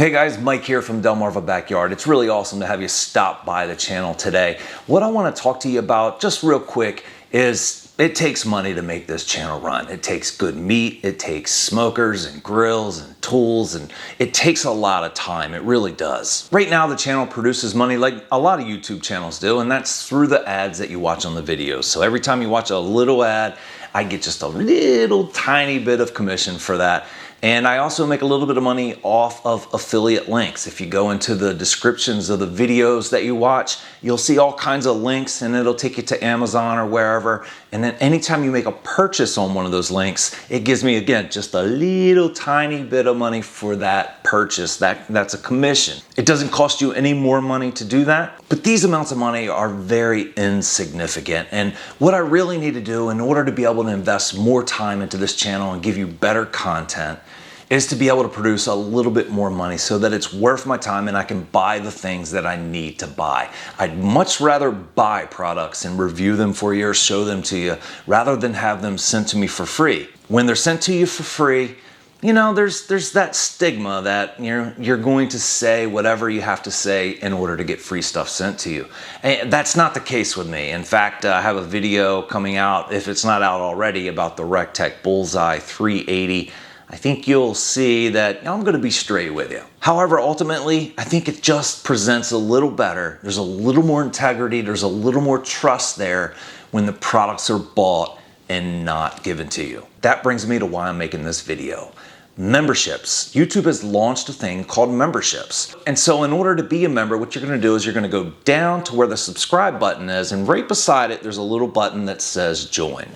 Hey guys, Mike here from Delmarva Backyard. It's really awesome to have you stop by the channel today. What I want to talk to you about just real quick is it takes money to make this channel run. It takes good meat, it takes smokers and grills and tools, and it takes a lot of time. It really does. Right now the channel produces money like a lot of YouTube channels do, and that's through the ads that you watch on the videos. So every time you watch a little ad, I get just a little tiny bit of commission for that. And I also make a little bit of money off of affiliate links. If you go into the descriptions of the videos that you watch, you'll see all kinds of links and it'll take you to Amazon or wherever. And then anytime you make a purchase on one of those links, it gives me, again, just a little tiny bit of money for that purchase. That's a commission. It doesn't cost you any more money to do that, but these amounts of money are very insignificant. And what I really need to do in order to be able to invest more time into this channel and give you better content is to be able to produce a little bit more money so that it's worth my time and I can buy the things that I need to buy. I'd much rather buy products and review them for you or show them to you rather than have them sent to me for free. When they're sent to you for free, you know, there's that stigma that you're going to say whatever you have to say in order to get free stuff sent to you. And that's not the case with me. In fact, I have a video coming out, if it's not out already, about the RecTech Bullseye 380. I think you'll see that I'm going to be straight with you. However, ultimately, I think it just presents a little better. There's a little more integrity. There's a little more trust there when the products are bought and not given to you. That brings me to why I'm making this video. Memberships. YouTube has launched a thing called memberships. And so in order to be a member, what you're going to do is you're going to go down to where the subscribe button is, and right beside it, there's a little button that says join.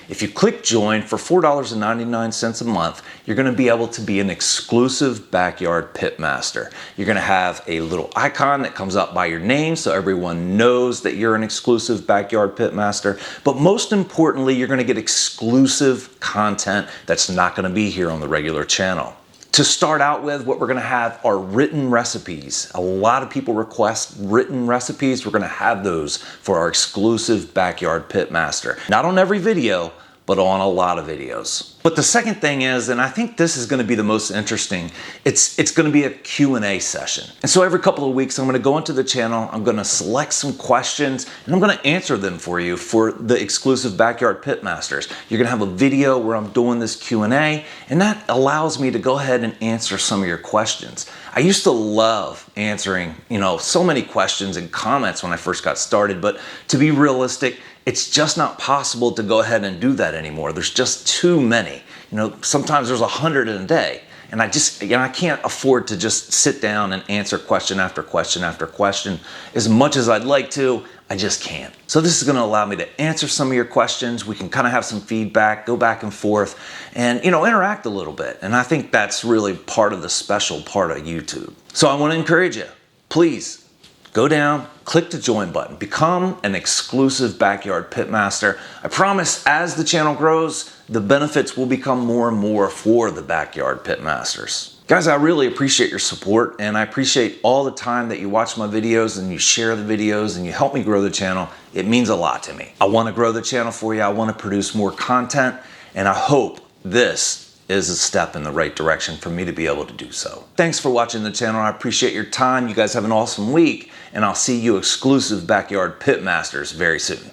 If you click join for $4.99 a month, you're going to be able to be an exclusive backyard pitmaster. You're going to have a little icon that comes up by your name so everyone knows that you're an exclusive backyard pitmaster. But most importantly, you're going to get exclusive content that's not going to be here on the regular channel. To start out with, what we're going to have are written recipes. A lot of people request written recipes. We're going to have those for our exclusive Backyard Pitmaster. Not on every video, but on a lot of videos. But the second thing is, and I think this is going to be the most interesting, it's going to be a Q&A session. And so every couple of weeks, I'm going to go into the channel, I'm going to select some questions, and I'm going to answer them for you for the exclusive Backyard Pitmasters. You're going to have a video where I'm doing this Q&A, and that allows me to go ahead and answer some of your questions. I used to love answering, so many questions and comments when I first got started, but to be realistic, it's just not possible to go ahead and do that anymore. There's just too many. Sometimes there's 100 in a day. And I can't afford to just sit down and answer question after question after question. As much as I'd like to, I just can't. So this is going to allow me to answer some of your questions. We can kind of have some feedback, go back and forth, and interact a little bit. And I think that's really part of the special part of YouTube. So I want to encourage you, please, go down, click the join button, become an exclusive Backyard Pitmaster. I promise as the channel grows, the benefits will become more and more for the Backyard Pitmasters. Guys, I really appreciate your support, and I appreciate all the time that you watch my videos and you share the videos and you help me grow the channel. It means a lot to me. I want to grow the channel for you. I want to produce more content, and I hope this is a step in the right direction for me to be able to do so. Thanks for watching the channel. I appreciate your time. You guys have an awesome week, and I'll see you exclusive Backyard Pitmasters very soon.